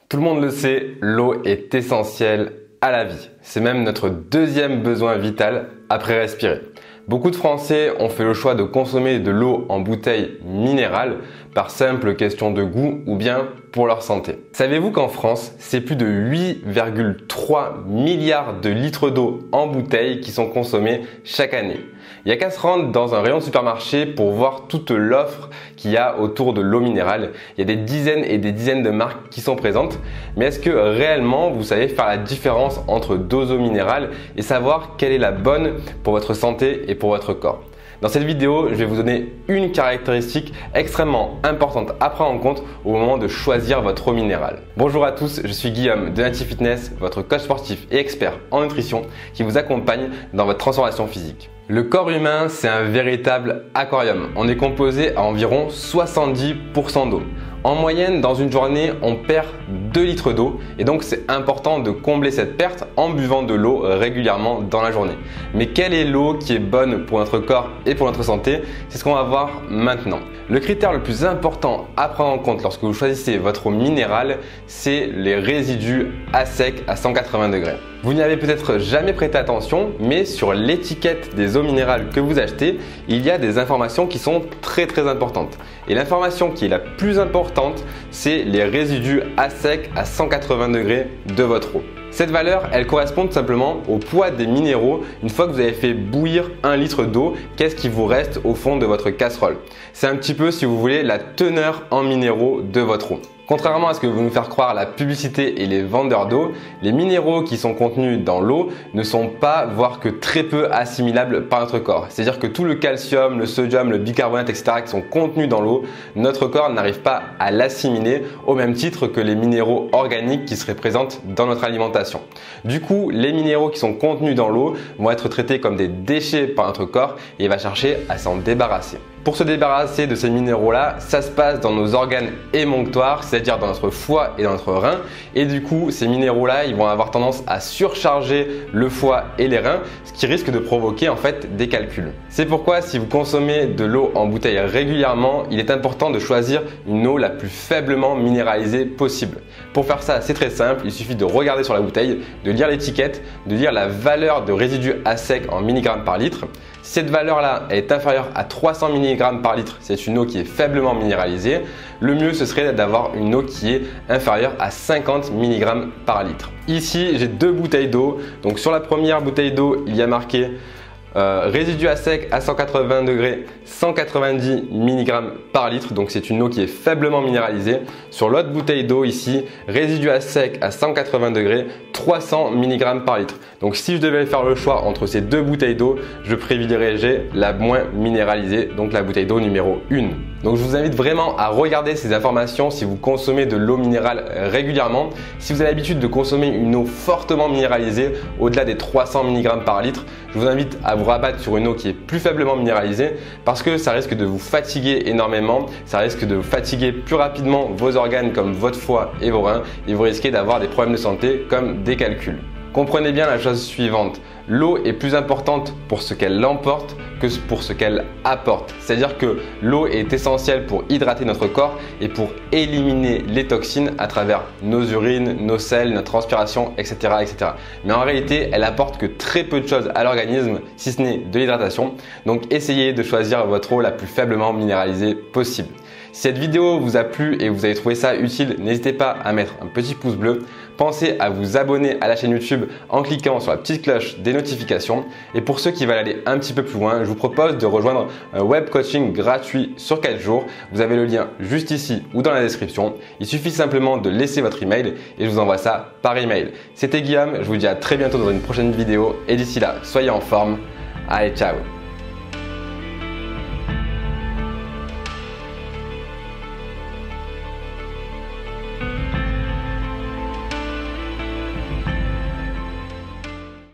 Tout le monde le sait, l'eau est essentielle à la vie. C'est même notre deuxième besoin vital après respirer. Beaucoup de Français ont fait le choix de consommer de l'eau en bouteille minérale par simple question de goût ou bien pour leur santé. Savez-vous qu'en France, c'est plus de 8,3 milliards de litres d'eau en bouteille qui sont consommés chaque année. Il n'y a qu'à se rendre dans un rayon de supermarché pour voir toute l'offre qu'il y a autour de l'eau minérale. Il y a des dizaines et des dizaines de marques qui sont présentes. Mais est-ce que réellement vous savez faire la différence entre deux eaux minérales et savoir quelle est la bonne pour votre santé et pour votre corps? Dans cette vidéo, je vais vous donner une caractéristique extrêmement importante à prendre en compte au moment de choisir votre eau minérale. Bonjour à tous, je suis Guillaume de Native Fitness, votre coach sportif et expert en nutrition qui vous accompagne dans votre transformation physique. Le corps humain, c'est un véritable aquarium. On est composé à environ 70% d'eau. En moyenne, dans une journée, on perd 2 litres d'eau et donc c'est important de combler cette perte en buvant de l'eau régulièrement dans la journée. Mais quelle est l'eau qui est bonne pour notre corps et pour notre santé? C'est ce qu'on va voir maintenant. Le critère le plus important à prendre en compte lorsque vous choisissez votre eau minérale, c'est les résidus à sec à 180 degrés. Vous n'y avez peut-être jamais prêté attention, mais sur l'étiquette des eaux minérales que vous achetez, il y a des informations qui sont très importantes. Et l'information qui est la plus importante, c'est les résidus à sec à 180 degrés de votre eau. Cette valeur, elle correspond tout simplement au poids des minéraux. Une fois que vous avez fait bouillir 1 litre d'eau, qu'est-ce qui vous reste au fond de votre casserole? C'est un petit peu, si vous voulez, la teneur en minéraux de votre eau. Contrairement à ce que veut nous faire croire la publicité et les vendeurs d'eau, les minéraux qui sont contenus dans l'eau ne sont pas, voire que très peu assimilables par notre corps. C'est-à-dire que tout le calcium, le sodium, le bicarbonate, etc. qui sont contenus dans l'eau, notre corps n'arrive pas à l'assimiler au même titre que les minéraux organiques qui seraient présents dans notre alimentation. Du coup, les minéraux qui sont contenus dans l'eau vont être traités comme des déchets par notre corps et il va chercher à s'en débarrasser. Pour se débarrasser de ces minéraux-là, ça se passe dans nos organes émonctoires, c'est-à-dire dans notre foie et dans notre rein. Et du coup, ces minéraux-là, ils vont avoir tendance à surcharger le foie et les reins, ce qui risque de provoquer en fait des calculs. C'est pourquoi si vous consommez de l'eau en bouteille régulièrement, il est important de choisir une eau la plus faiblement minéralisée possible. Pour faire ça, c'est très simple, il suffit de regarder sur la bouteille, de lire l'étiquette, de lire la valeur de résidus à sec en milligrammes par litre. Si cette valeur-là est inférieure à 300 mg par litre, c'est une eau qui est faiblement minéralisée. Le mieux, ce serait d'avoir une eau qui est inférieure à 50 mg par litre. Ici, j'ai 2 bouteilles d'eau. Donc sur la première bouteille d'eau, il y a marqué résidus à sec à 180 degrés, 190 mg par litre, donc c'est une eau qui est faiblement minéralisée. Sur l'autre bouteille d'eau ici, résidus à sec à 180 degrés, 300 mg par litre. Donc si je devais faire le choix entre ces 2 bouteilles d'eau, je privilégierais la moins minéralisée, donc la bouteille d'eau numéro 1. Donc je vous invite vraiment à regarder ces informations si vous consommez de l'eau minérale régulièrement. Si vous avez l'habitude de consommer une eau fortement minéralisée, au-delà des 300 mg par litre, je vous invite à vous rabattre sur une eau qui est plus faiblement minéralisée parce que ça risque de vous fatiguer énormément, ça risque de fatiguer plus rapidement vos organes comme votre foie et vos reins et vous risquez d'avoir des problèmes de santé comme des calculs. Comprenez bien la chose suivante, l'eau est plus importante pour ce qu'elle emporte que pour ce qu'elle apporte. C'est-à-dire que l'eau est essentielle pour hydrater notre corps et pour éliminer les toxines à travers nos urines, nos selles, notre transpiration, etc. Mais en réalité, elle apporte que très peu de choses à l'organisme, si ce n'est de l'hydratation. Donc essayez de choisir votre eau la plus faiblement minéralisée possible. Si cette vidéo vous a plu et vous avez trouvé ça utile, n'hésitez pas à mettre un petit pouce bleu. Pensez à vous abonner à la chaîne YouTube en cliquant sur la petite cloche des notifications. Et pour ceux qui veulent aller un petit peu plus loin, je vous propose de rejoindre un web coaching gratuit sur 4 jours. Vous avez le lien juste ici ou dans la description. Il suffit simplement de laisser votre email et je vous envoie ça par email. C'était Guillaume, je vous dis à très bientôt dans une prochaine vidéo et d'ici là, soyez en forme. Allez, ciao!